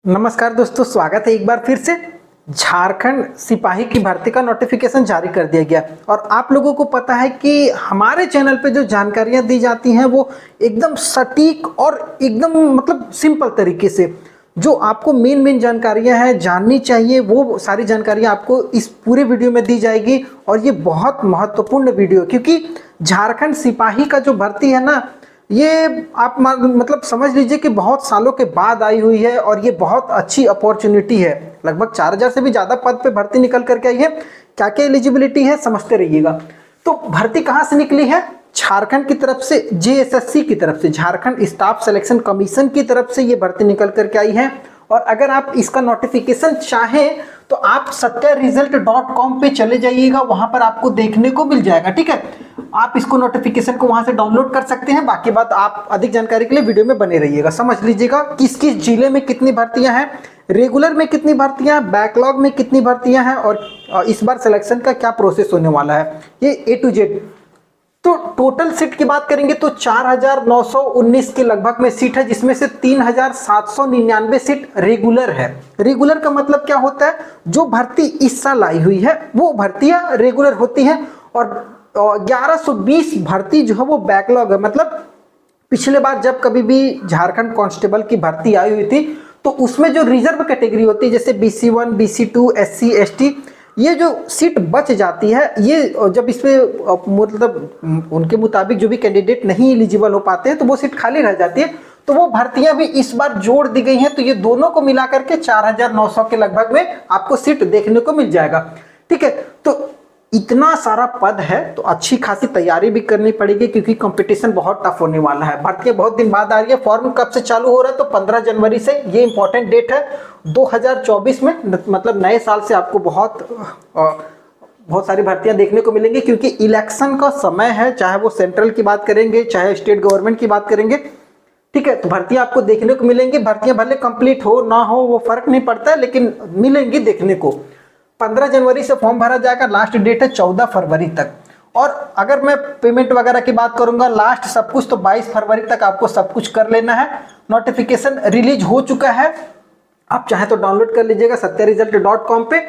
नमस्कार दोस्तों, स्वागत है एक बार फिर से। झारखंड सिपाही की भर्ती का नोटिफिकेशन जारी कर दिया गया और आप लोगों को पता है कि हमारे चैनल पे जो जानकारियां दी जाती हैं वो एकदम सटीक और एकदम मतलब सिंपल तरीके से जो आपको मेन जानकारियां हैं जाननी चाहिए, वो सारी जानकारियां आपको इस पूरे वीडियो में दी जाएगी। और ये बहुत महत्वपूर्ण वीडियो, क्योंकि झारखंड सिपाही का जो भर्ती है ना, ये आप मतलब समझ लीजिए कि बहुत सालों के बाद आई हुई है और ये बहुत अच्छी अपॉर्चुनिटी है। लगभग 4000 से भी ज़्यादा पद पे भर्ती निकल करके आई है। क्या क्या एलिजिबिलिटी है समझते रहिएगा। तो भर्ती कहाँ से निकली है? झारखंड की तरफ से, जेएसएससी की तरफ से, झारखंड स्टाफ सिलेक्शन कमीशन की तरफ से ये भर्ती निकल करके आई है। और अगर आप इसका नोटिफिकेशन चाहें तो आप satyaresult.com पे चले जाइएगा, वहां पर आपको देखने को मिल जाएगा। ठीक है, आप इसको नोटिफिकेशन को वहां से डाउनलोड कर सकते हैं। बाकी बात आप अधिक जानकारी के लिए वीडियो में बने रहिएगा। समझ लीजिएगा किस किस जिले में कितनी भर्तियां हैं, रेगुलर में कितनी भर्तियां, बैकलॉग में कितनी भर्तियां हैं और इस बार सिलेक्शन का क्या प्रोसेस होने वाला है, ये ए टू जेड। तो टोटल सीट की बात करेंगे तो 4919 के लगभग में सीट है, जिसमें से 3799 सीट रेगुलर है। रेगुलर का मतलब क्या होता है? जो भर्ती इस साल आई हुई है वो भर्तियां रेगुलर होती हैं और 1120 भर्ती जो है वो बैकलॉग है। मतलब पिछले बार जब कभी भी झारखंड कांस्टेबल की भर्ती आई हुई थी तो उसमें जो रिजर्व कैटेगरी होती है, जैसे BC1, BC2, SC, ST, ये जो सीट बच जाती है, ये जब इसमें मतलब उनके मुताबिक जो भी कैंडिडेट नहीं एलिजिबल हो पाते हैं तो वो सीट खाली रह जाती है। तो वो भर्तियां भी इस बार जोड़ दी गई हैं, तो ये दोनों को मिला करके 4900 के लगभग में आपको सीट देखने को मिल जाएगा। ठीक है, तो इतना सारा पद है तो अच्छी खासी तैयारी भी करनी पड़ेगी, क्योंकि कंपटीशन बहुत टफ होने वाला है। भर्तियां बहुत दिन बाद आ रही है। फॉर्म कब से चालू हो रहा है? तो 15 जनवरी से। ये इंपॉर्टेंट डेट है 2024 में, मतलब नए साल से आपको बहुत सारी भर्तियां देखने को मिलेंगी, क्योंकि इलेक्शन का समय है। चाहे वो सेंट्रल की बात करेंगे, चाहे स्टेट गवर्नमेंट की बात करेंगे, ठीक है, तो भर्तियां आपको देखने को मिलेंगी। भर्तियां भले कंप्लीट हो ना हो वो फर्क नहीं पड़ता है, लेकिन मिलेंगी देखने को। 15 जनवरी से फॉर्म भरा जाएगा, लास्ट डेट है 14 फरवरी तक। और अगर मैं पेमेंट वगैरह की बात करूंगा, लास्ट सब कुछ तो 22 फरवरी तक आपको सब कुछ कर लेना है। नोटिफिकेशन रिलीज हो चुका है, आप चाहे तो डाउनलोड कर लीजिएगा satyaresult.com पे।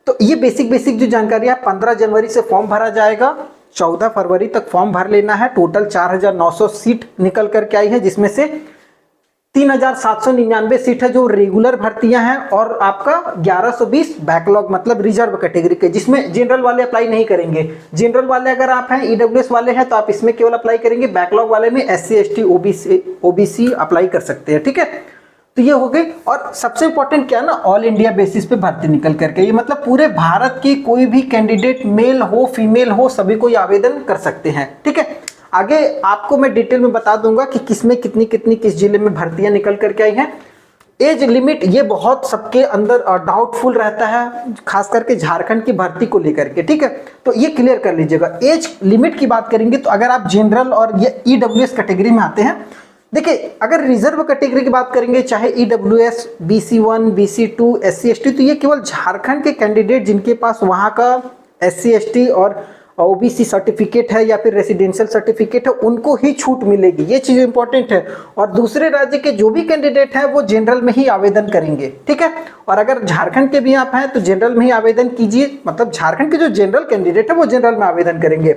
तो ये बेसिक जो जानकारी है, 15 जनवरी से फॉर्म भरा जाएगा, 14 फरवरी तक फॉर्म भर लेना है। टोटल 4900 सीट निकल करके आई है, जिसमें से 3799 सीट है जो रेगुलर भर्तियां हैं और आपका 1120 बैकलॉग मतलब रिजर्व कैटेगरी के, जिसमें जनरल वाले अप्लाई नहीं करेंगे। जनरल वाले अगर आप हैं, ईडब्ल्यूएस वाले हैं, तो आप इसमें केवल अप्लाई करेंगे। बैकलॉग वाले में SC, ST, OBC अप्लाई कर सकते हैं। ठीक है, तो ये हो गई। और सबसे इंपॉर्टेंट क्या है ना, ऑल इंडिया बेसिस पे भर्ती निकल करके, ये मतलब पूरे भारत की कोई भी कैंडिडेट मेल हो फीमेल हो सभी कोई आवेदन कर सकते हैं। ठीक है, आगे आपको मैं डिटेल में बता दूंगा कि किसमें कितनी कितनी किस जिले में भर्तियां निकल करके आई हैं। एज लिमिट ये बहुत सबके अंदर डाउटफुल रहता है, खास करके झारखंड की भर्ती को लेकर के। ठीक है, तो ये क्लियर कर लीजिएगा। एज लिमिट की बात करेंगे तो अगर आप जनरल और ये EWS कैटेगरी में आते हैं, देखिए अगर रिजर्व कैटेगरी की बात करेंगे, चाहे EWS, BC1, BC2, SC, ST, तो ये केवल झारखंड के कैंडिडेट जिनके पास वहाँ का SC, ST और OBC सर्टिफिकेट है या फिर रेसिडेंशियल सर्टिफिकेट है, उनको ही छूट मिलेगी। ये चीज इंपॉर्टेंट है। और दूसरे राज्य के जो भी कैंडिडेट हैं वो जनरल में ही आवेदन करेंगे। ठीक है, और अगर झारखंड के भी आप हैं तो जनरल में ही आवेदन कीजिए। मतलब झारखंड के जो जनरल कैंडिडेट है वो जनरल में आवेदन करेंगे।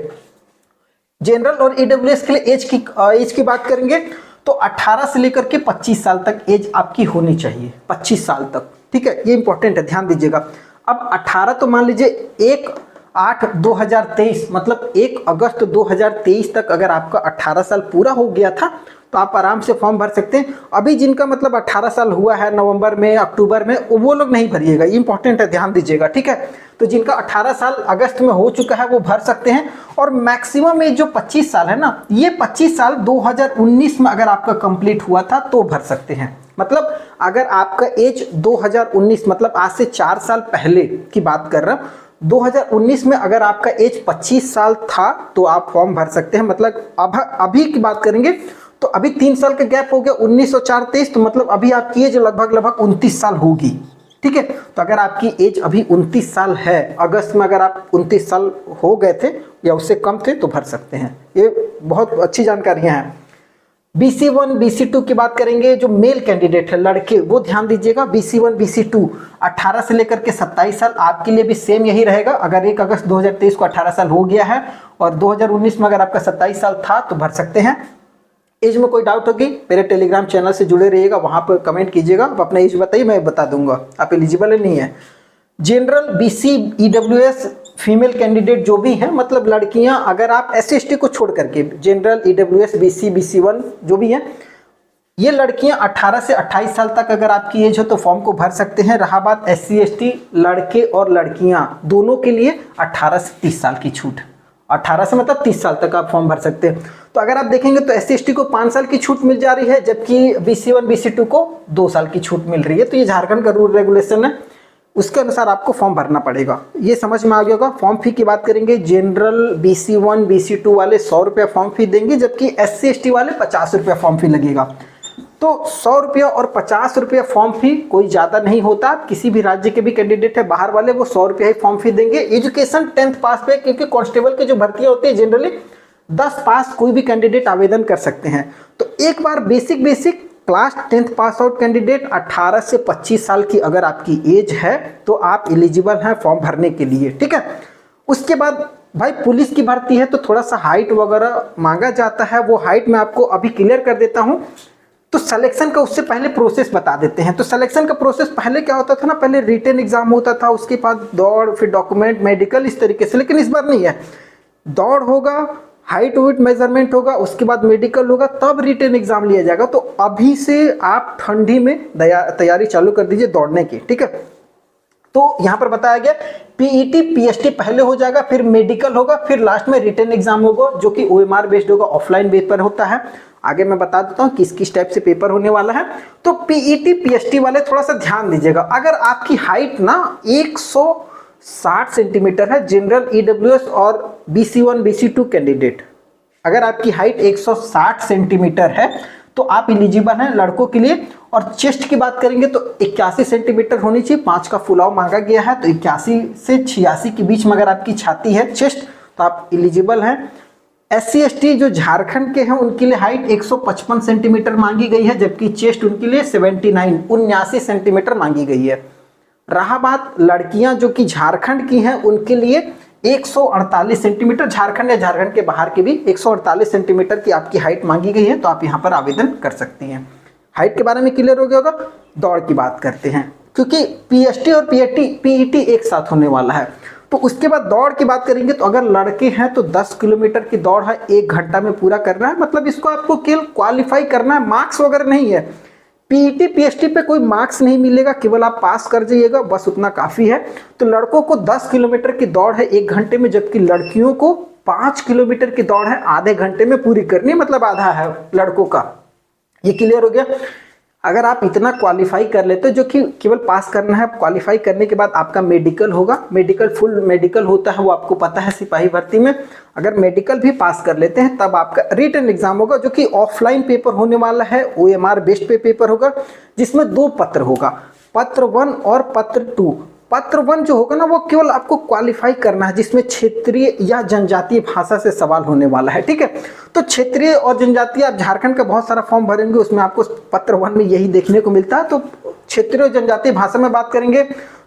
जनरल और EWS के लिए एज की बात करेंगे तो 18 से लेकर के 25 साल तक एज आपकी होनी चाहिए, 25 साल तक। ठीक है, ये इंपॉर्टेंट है, ध्यान दीजिएगा। अब 18 तो मान लीजिए 1/8/2023 मतलब 1 अगस्त 2023 तक अगर आपका 18 साल पूरा हो गया था तो आप आराम से फॉर्म भर सकते हैं। अभी जिनका मतलब 18 साल हुआ है नवंबर में, अक्टूबर में, वो लोग नहीं भरिएगा, ये इंपॉर्टेंट है, ध्यान दीजिएगा। ठीक है, तो जिनका 18 साल अगस्त में हो चुका है वो भर सकते हैं। और मैक्सिमम एज जो 25 साल है ना, ये 25 साल 2019 में अगर आपका कंप्लीट हुआ था तो भर सकते हैं। मतलब अगर आपका एज 2019 मतलब आज से 4 साल पहले की बात कर रहा हूँ, 2019 में अगर आपका एज 25 साल था तो आप फॉर्म भर सकते हैं। मतलब अभी की बात करेंगे तो अभी 3 साल का गैप हो गया, 19 और 4 23, तो मतलब अभी आपकी एज लगभग 29 साल होगी। ठीक है, तो अगर आपकी एज अभी 29 साल है, अगस्त में अगर आप 29 साल हो गए थे या उससे कम थे तो भर सकते हैं। ये बहुत अच्छी जानकारियां हैं। BC1 BC2 की बात करेंगे, जो मेल कैंडिडेट है लड़के, वो ध्यान दीजिएगा। BC1 BC2 18 से लेकर के 27 साल, आपके लिए भी सेम यही रहेगा। अगर 1 अगस्त 2023 को 18 साल हो गया है और 2019 में अगर आपका 27 साल था तो भर सकते हैं। एज में कोई डाउट होगी मेरे टेलीग्राम चैनल से जुड़े रहिएगा, वहां पर कमेंट कीजिएगा, आप अपना एज बताइए, मैं बता दूंगा आप एलिजिबल है नहीं है। General BC EWS female candidate जो भी हैं, मतलब लड़कियां, अगर आप SC/ST को छोड़ करके जनरल EWS BC BC1 जो भी हैं, ये लड़कियां 18 से 28 साल तक अगर आपकी एज हो तो फॉर्म को भर सकते हैं। रहा बात SC/ST लड़के और लड़कियां दोनों के लिए 18 से 30 साल की छूट, 18 से मतलब 30 साल तक आप फॉर्म भर सकते हैं। तो अगर आप देखेंगे तो SC/ST को 5 साल की छूट मिल जा रही है, जबकि BC1 BC2 को 2 साल की छूट मिल रही है। तो ये झारखंड का रूल रेगुलेशन है, उसके अनुसार आपको फॉर्म भरना पड़ेगा। ये समझ में आ गया होगा। फॉर्म फी की बात करेंगे, जनरल BC1 BC2 वाले 100 रुपया फॉर्म फी देंगे, जबकि SC/ST वाले 50 रुपया फॉर्म फी लगेगा। तो 100 रुपया और 50 रुपया फॉर्म फी कोई ज़्यादा नहीं होता। किसी भी राज्य के भी कैंडिडेट है बाहर वाले, वो 100 रुपया ही फॉर्म फी देंगे। एजुकेशन 10th पास पे, क्योंकि कांस्टेबल की जो भर्तियाँ होती है जनरली 10 पास कोई भी कैंडिडेट आवेदन कर सकते हैं। तो एक बार basic class 10th pass out candidate 18 से 25 साल की अगर आपकी एज है तो आप एलिजिबल हैं फॉर्म भरने के लिए, ठीक है। उसके बाद भाई पुलिस की भर्ती है तो थोड़ा सा हाइट वगैरह मांगा जाता है, वो हाइट मैं आपको अभी क्लियर कर देता हूं। तो सिलेक्शन का उससे पहले प्रोसेस बता देते हैं। तो सिलेक्शन का प्रोसेस पहले क्या होता था ना, पहले रिटन एग्जाम होता था, उसके बाद दौड़, फिर डॉक्यूमेंट, मेडिकल, इस तरीके से। लेकिन इस बार नहीं है, दौड़ होगा, हाइट वेट मेजरमेंट होगा, उसके बाद मेडिकल होगा, तब रिटन एग्जाम लिया जाएगा। तो अभी से आप ठंडी में तैयारी चालू कर दीजिए दौड़ने की, ठीक है। तो यहाँ पर बताया गया PET PST पहले हो जाएगा, फिर मेडिकल होगा, फिर लास्ट में रिटन एग्जाम होगा, जो कि OMR बेस्ड होगा, ऑफलाइन पेपर होता है। आगे मैं बता देता हूँ किस किस टाइप से पेपर होने वाला है। तो PET PST वाले थोड़ा सा ध्यान दीजिएगा। अगर आपकी हाइट ना 160 सेंटीमीटर है, जनरल EWS और BC1 BC2 कैंडिडेट, अगर आपकी हाइट 160 सेंटीमीटर है तो आप एलिजिबल हैं लड़कों के लिए। और चेस्ट की बात करेंगे तो 81 सेंटीमीटर होनी चाहिए, 5 का फुलाव मांगा गया है। तो 81 से 86 के बीच में अगर आपकी छाती है, चेस्ट, तो आप एलिजिबल हैं। SC/ST जो झारखंड के हैं उनके लिए हाइट 155 सेंटीमीटर मांगी गई है, जबकि चेस्ट उनके लिए 79 सेंटीमीटर मांगी गई है। रहा बात लड़कियां जो कि झारखंड की हैं, उनके लिए 148 सेंटीमीटर, झारखंड या झारखंड के बाहर के भी 148 सेंटीमीटर की आपकी हाइट मांगी गई है। तो आप यहां पर आवेदन कर सकती हैं। हाइट के बारे में क्लियर हो गया होगा। दौड़ की बात करते हैं, क्योंकि PST और PET एक साथ होने वाला है। तो उसके बाद दौड़ की बात करेंगे तो अगर लड़के हैं तो 10 किलोमीटर की दौड़ है, 1 घंटा में पूरा करना है। मतलब इसको आपको केवल क्वालिफाई करना है, मार्क्स वगैरह नहीं है। PET PST पे कोई मार्क्स नहीं मिलेगा, केवल आप पास कर जाइएगा, बस उतना काफी है। तो लड़कों को 10 किलोमीटर की दौड़ है 1 घंटे में, जबकि लड़कियों को 5 किलोमीटर की दौड़ है आधे घंटे में पूरी करनी है, मतलब आधा है लड़कों का। ये क्लियर हो गया। अगर आप इतना क्वालिफाई कर लेते हो, जो कि केवल पास करना है, क्वालिफाई करने के बाद आपका मेडिकल होगा। मेडिकल फुल मेडिकल होता है, वो आपको पता है सिपाही भर्ती में। अगर मेडिकल भी पास कर लेते हैं तब आपका रिटन एग्जाम होगा, जो कि ऑफलाइन पेपर होने वाला है, OMR बेस्ड पे पेपर होगा, जिसमें 2 पत्र होगा, पत्र 1 और पत्र 2। पत्र 1 जो होगा ना, वो केवल आपको क्वालिफाई करना है, जिसमें क्षेत्रीय या जनजातीय भाषा से सवाल होने वाला है, ठीक है। तो क्षेत्रीय और जनजातीय, आप झारखंड का बहुत सारा फॉर्म भरेंगे, उसमें आपको पत्र 1 में यही देखने को मिलता है। तो क्षेत्रीय और जनजातीय भाषा में बात करेंगे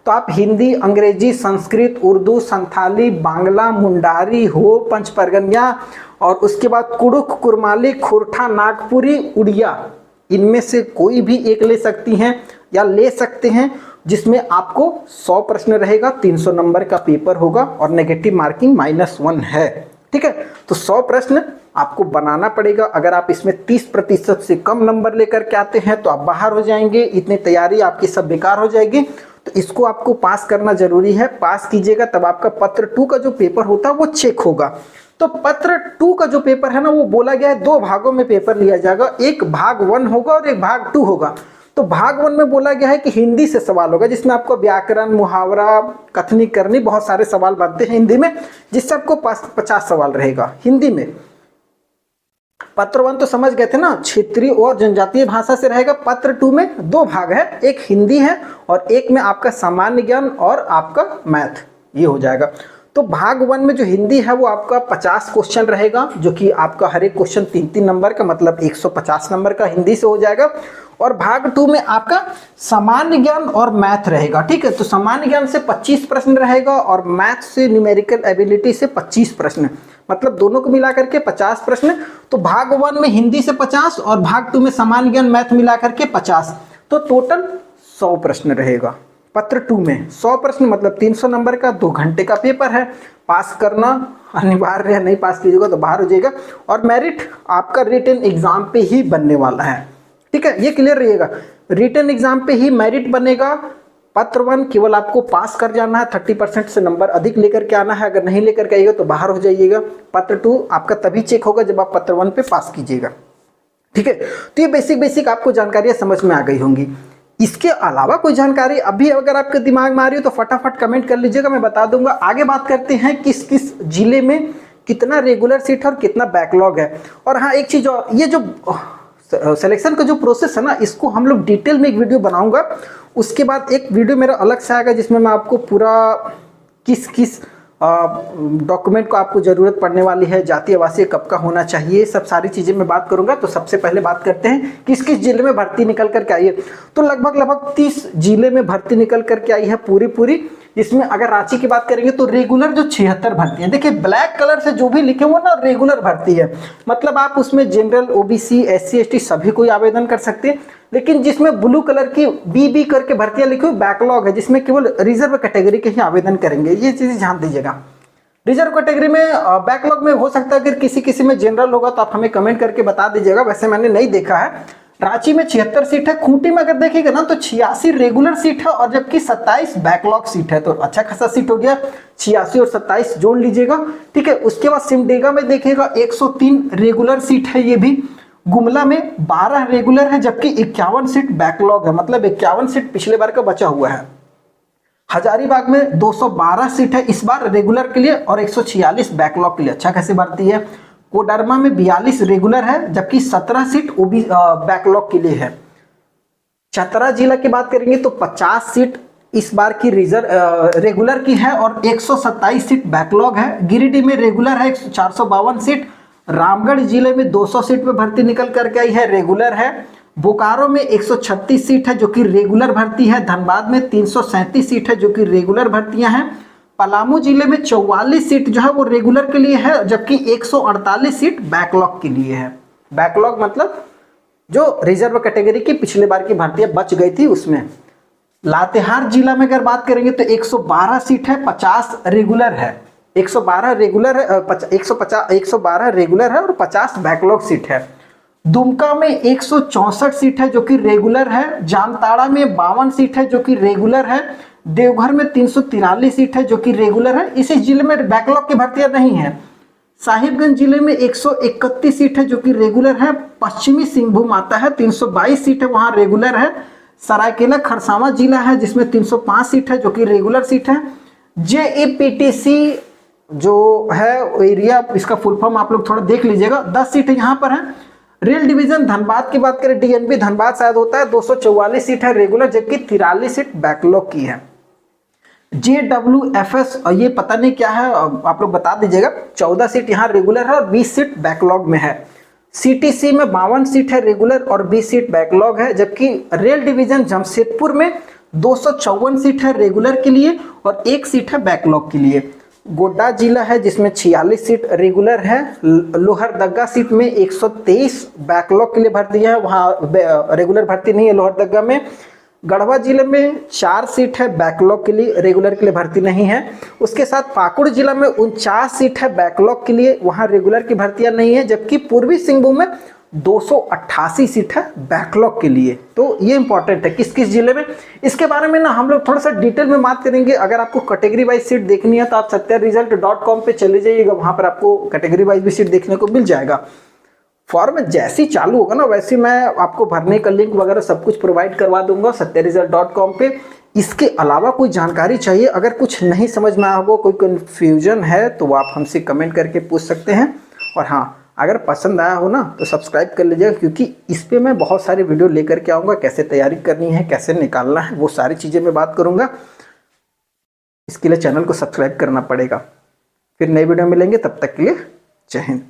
तो आप हिंदी, अंग्रेजी, संस्कृत, उर्दू, संथाली, बांग्ला, मुंडारी, हो, पंच परगनिया, और उसके बाद कुड़ुख, कुरमाली, खुरठा, नागपुरी, उड़िया, इनमें से कोई भी एक ले सकती हैं या ले सकते हैं, जिसमें आपको 100 प्रश्न रहेगा, 300 नंबर का पेपर होगा और नेगेटिव मार्किंग -1 है, ठीक है। तो 100 प्रश्न आपको बनाना पड़ेगा। अगर आप इसमें 30% से कम नंबर लेकर के आते हैं तो आप बाहर हो जाएंगे, इतनी तैयारी आपकी सब बेकार हो जाएगी। तो इसको आपको पास करना जरूरी है, पास कीजिएगा तब आपका पत्र 2 का जो पेपर होता है वो चेक होगा। तो पत्र 2 का जो पेपर है ना, वो बोला गया है 2 भागों में पेपर लिया जाएगा, एक भाग 1 होगा और एक भाग 2 होगा। तो भाग 1 में बोला गया है कि हिंदी से सवाल होगा, जिसमें आपको व्याकरण, मुहावरा, कथनी करनी, बहुत सारे सवाल बनते हैं हिंदी में, जिससे आपको 50 सवाल रहेगा हिंदी में। पत्र 1 तो समझ गए थे ना, क्षेत्रीय और जनजातीय भाषा से रहेगा। पत्र 2 में 2 भाग है, एक हिंदी है और एक में आपका सामान्य ज्ञान और आपका मैथ, ये हो जाएगा। तो भाग 1 में जो हिंदी है वो आपका 50 क्वेश्चन रहेगा, जो कि आपका हर एक क्वेश्चन 3-3 नंबर का, मतलब 150 नंबर का हिंदी से हो जाएगा। और भाग 2 में आपका सामान्य ज्ञान और मैथ रहेगा, ठीक है। तो सामान्य ज्ञान से 25 प्रश्न रहेगा और मैथ से न्यूमेरिकल एबिलिटी से 25 प्रश्न, मतलब दोनों को मिला करके 50 प्रश्न। तो भाग 1 में हिंदी से 50 और भाग 2 में सामान्य ज्ञान मैथ मिला करके 50, तो टोटल 100 प्रश्न रहेगा। पत्र 2 में 100 प्रश्न मतलब 300 नंबर का 2 घंटे का पेपर है। पास करना अनिवार्य है, नहीं पास कीजिएगा तो बाहर हो जाएगा। और मेरिट आपका रिटन एग्जाम पे ही बनने वाला है, ठीक है, ये क्लियर रहिएगा। रिटन एग्जाम पे ही मेरिट बनेगा। पत्र 1 केवल आपको पास कर जाना है, 30% से नंबर अधिक लेकर के आना है, अगर नहीं लेकर के आइएगा तो बाहर हो जाइएगा। पत्र 2 आपका तभी चेक होगा जब आप पत्र 1 पे पास कीजिएगा, ठीक है। तो ये बेसिक आपको जानकारियां समझ में आ गई होंगी। इसके अलावा कोई जानकारी अभी अगर आपके दिमाग में आ रही हो तो फटाफट कमेंट कर लीजिएगा, मैं बता दूंगा। आगे बात करते हैं किस किस जिले में कितना रेगुलर सीट है और कितना बैकलॉग है। और हाँ, एक चीज और, ये जो सिलेक्शन का जो प्रोसेस है ना, इसको हम लोग डिटेल में एक वीडियो बनाऊंगा। उसके बाद एक वीडियो मेरा अलग से आएगा जिसमें मैं आपको पूरा किस किस डॉक्यूमेंट को आपको ज़रूरत पड़ने वाली है, जातीय आवासीय कब का होना चाहिए, सब सारी चीज़ें मैं बात करूंगा। तो सबसे पहले बात करते हैं किस किस जिले में भर्ती निकल करके आई है। तो लगभग 30 जिले में भर्ती निकल करके आई है पूरी। इसमें अगर रांची की बात करेंगे तो रेगुलर जो 76 भर्ती है, देखिए ब्लैक कलर से जो भी लिखे हुए ना रेगुलर भर्ती है, मतलब आप उसमें जनरल, ओबीसी, एससी, एसटी सभी कोई आवेदन कर सकते हैं। लेकिन जिसमें ब्लू कलर की बी करके भर्तियां लिखी हुई बैकलॉग है, जिसमें केवल रिजर्व कैटेगरी के ही आवेदन करेंगे। ये चीज़ ध्यान दीजिएगा। रिजर्व कैटेगरी में बैकलॉग में हो सकता है अगर किसी में जनरल होगा तो आप हमें कमेंट करके बता दीजिएगा, वैसे मैंने नहीं देखा है। रांची में 76 सीट है। खूंटी में अगर देखिएगा ना तो 86 रेगुलर सीट है और जबकि 27 बैकलॉग सीट है, तो अच्छा खासा सीट हो गया। 86 और 27 जोड़ लीजिएगा, ठीक है। उसके बाद सिमडेगा में देखिएगा 103 रेगुलर सीट है, ये भी। गुमला में 12 रेगुलर है जबकि 51 सीट बैकलॉग है, मतलब 51 सीट पिछले बार का बचा हुआ है। हजारीबाग में 212 सीट है इस बार रेगुलर के लिए और 146 बैकलॉग के लिए, अच्छा खासी भर्ती है। कोडरमा में 42 रेगुलर है जबकि 17 सीट बैकलॉग के लिए है। चतरा जिला की बात करेंगे तो 50 सीट इस बार की रेगुलर की है और 127 सीट बैकलॉग है। गिरिडीह में रेगुलर है 452 सीट। रामगढ़ जिले में 200 सीट पे भर्ती निकल करके आई है, रेगुलर है। बोकारो में 136 सीट है जो कि रेगुलर भर्ती है। धनबाद में 337 सीट है जो कि रेगुलर भर्तियां हैं। पलामू जिले में 44 सीट जो है वो रेगुलर के लिए है जबकि 148 सीट बैकलॉग के लिए है। बैकलॉग मतलब जो रिजर्व कैटेगरी की पिछले बार की भर्तियां बच गई थी उसमें। लातेहार जिला में अगर बात करेंगे तो 112 सीट है, 50 रेगुलर है। 112 रेगुलर है, 112 रेगुलर है और 50 बैकलॉग सीट है। दुमका में 164 सीट है जो कि रेगुलर है। जामताड़ा में 52 सीट है जो कि रेगुलर है। देवघर में 343 सीट है जो कि रेगुलर है। इसी जिले में बैकलॉग की भर्तियां नहीं है। साहिबगंज जिले में 131 सीट है जो कि रेगुलर है। पश्चिमी सिंहभूम आता है, 322 सीट है, वहां रेगुलर है। सरायकेला खरसावां जिला है जिसमें 305 सीट है जो कि रेगुलर सीट है। जेईपीटीसी जो है एरिया, इसका फुल फॉर्म आप लोग थोड़ा देख लीजिएगा, 10 सीट यहाँ पर है। रेल डिवीजन धनबाद की बात करें, डीएनबी धनबाद शायद होता है, 244 सीट है रेगुलर जबकि 43 सीट बैकलॉग की है। JWFS ये पता नहीं क्या है, आप लोग बता दीजिएगा, 14 सीट यहाँ रेगुलर है और 20 सीट बैकलॉग में है। CTC में 52 सीट है रेगुलर और 20 सीट बैकलॉग है जबकि रेल डिवीजन जमशेदपुर में 254 सीट है रेगुलर के लिए और 1 सीट है बैकलॉग के लिए। गोड्डा जिला है जिसमें 46 सीट रेगुलर है। लोहरदगा सीट में 123 बैकलॉग के लिए भर्ती है, वहाँ रेगुलर भर्ती नहीं है लोहरदगा में। गढ़वा जिले में 4 सीट है बैकलॉग के लिए, रेगुलर के लिए भर्ती नहीं है। उसके साथ पाकुड़ जिला में 49 सीट है बैकलॉग के लिए, वहाँ रेगुलर की भर्तियां नहीं है जबकि पूर्वी सिंहभूम में 288 सीट है बैकलॉग के लिए। तो ये इंपॉर्टेंट है किस किस जिले में, इसके बारे में ना हम लोग थोड़ा सा डिटेल में बात करेंगे। अगर आपको कैटेगरी वाइज सीट देखनी है तो आप satyaresult.com पे चले जाइएगा, वहां पर आपको कैटेगरी वाइज भी सीट देखने को मिल जाएगा। फॉर्म जैसे ही चालू होगा ना वैसे मैं आपको भरने का लिंक वगैरह सब कुछ प्रोवाइड करवा दूंगा satyaresult.com पे। इसके अलावा कोई जानकारी चाहिए, अगर कुछ नहीं समझ में आया होगा, कोई कन्फ्यूजन है तो आप हमसे कमेंट करके पूछ सकते हैं। और हाँ, अगर पसंद आया हो ना तो सब्सक्राइब कर लीजिएगा क्योंकि इस पे मैं बहुत सारे वीडियो लेकर के आऊँगा, कैसे तैयारी करनी है, कैसे निकालना है, वो सारी चीज़ें मैं बात करूँगा। इसके लिए चैनल को सब्सक्राइब करना पड़ेगा। फिर नई वीडियो मिलेंगे, तब तक के लिए जय हिंद।